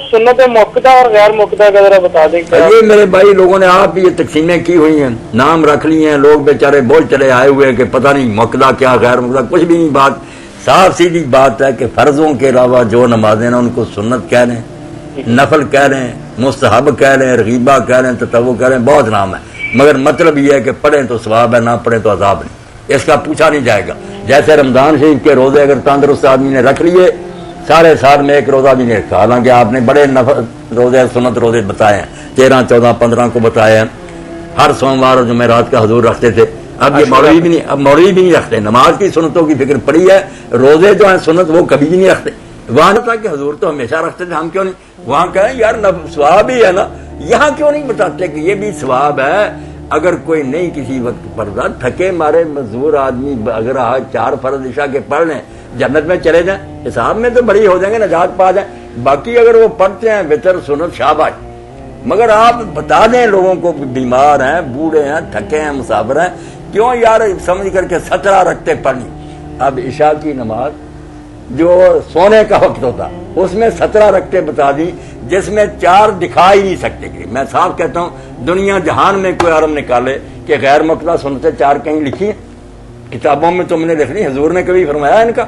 सुन्नत मुक्ता और गैर मुक्ता का जरा बता दें। ये मेरे भाई लोगों ने आप ये तकसीमें की हुई हैं, नाम रख लिए हैं, लोग बेचारे बोल चले आए हुए कि पता नहीं मुक्ता क्या गैर मुक्ता, कुछ भी नहीं। बात साफ सीधी बात है कि फर्जों के अलावा जो नमाजें ना उनको सुन्नत कह रहे हैं, नफल कह रहे हैं, मुस्तहब कह रहे हैं, रगीबा कह रहे हैं, ततव्वु कह रहे हैं, बहुत नाम है। मगर मतलब ये है कि पढ़ें तो सवाब है, ना पढ़ें तो अजाब नहीं, इसका पूछा नहीं जाएगा। जैसे रमजान शरीफ के रोजे अगर तंदुरुस्त आदमी ने रख लिए, सारे साल में एक रोजा भी नहीं रखा, हालांकि आपने बड़े नफल रोजे सुन्नत रोजे बताए हैं, 13, 14, 15 को बताए हैं। हर सोमवार और जुमेरात का हजूर रखते थे। अब ये मौलवी भी नहीं, अब मौलवी भी नहीं रखते। नमाज की सुन्नतों की फिक्र पड़ी है, रोजे जो है सुन्नत वो कभी भी नहीं रखते। वहां था कि हजूर तो हमेशा रखते थे, हम क्यों नहीं? वहां कहें यार सवाब ही है ना, यहाँ क्यों नहीं बताते कि ये भी सवाब है। अगर कोई नहीं किसी वक्त पढ़ता, थके मारे मजदूर आदमी अगर आज 4 फर्ज इशा के पढ़ लें, जन्नत में चले जाएं, हिसाब में तो बड़ी हो जाएंगे, नजात पा जाए। बाकी अगर वो पढ़ते हैं वितर सुन्नत शाबाश, मगर आप बता दें लोगों को बीमार हैं, बूढ़े हैं, थके हैं, मुसाफिर हैं, क्यों यार समझ करके 17 रखते पढ़नी। अब इशा की नमाज जो सोने का वक्त होता उसमें 17 रखते बता दी, जिसमें 4 दिखा ही नहीं सकते। मैं साफ कहता हूं दुनिया जहान में कोई आरम निकाले कि गैर मुक्ता सुन्नतें 4 कहीं लिखी है किताबों में, तुमने लिख ली, हजूर ने कभी फरमाया इनका?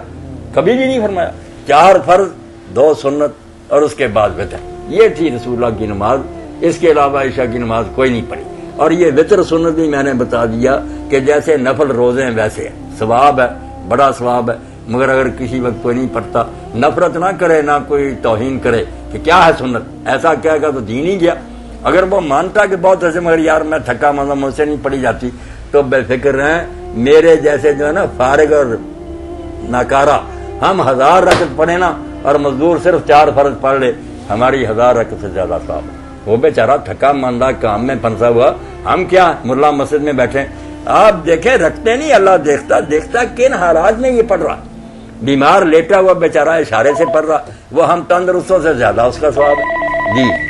कभी भी नहीं फरमाया। 4 फर्ज, 2 सुन्नत और उसके बाद वितर, ये थी रसूलुल्लाह की नमाज। इसके अलावा इशा की नमाज कोई नहीं पढ़ी। और ये वितर सुन्नत भी मैंने बता दिया कि जैसे नफल रोजे हैं वैसे है, सवाब है, बड़ा सवाब है। मगर अगर किसी वक्त कोई नहीं पढ़ता, नफरत ना करे, ना कोई तौहीन करे कि क्या है सुन्नत, ऐसा कहेगा तो दीन ही गया। अगर वो मानता कि बहुत ऐसे मगर यार मैं थका मतलब मुझसे नहीं पढ़ी जाती, तो बेफिक्र रहें, मेरे जैसे जो है ना फारिग और नाकारा, हम 1000 रकत पढ़े ना और मजदूर सिर्फ 4 फर्ज पढ़ ले, हमारी 1000 रकत से ज्यादा सवाब है। वो बेचारा थका मांदा काम में फंसा हुआ, हम क्या मुल्ला मस्जिद में बैठे। आप देखें रखते नहीं, अल्लाह देखता देखता किन हालात में ये पढ़ रहा। बीमार लेटा हुआ बेचारा इशारे से पढ़ रहा, वो हम तंदुरुस्तों से ज्यादा उसका सवाब है जी।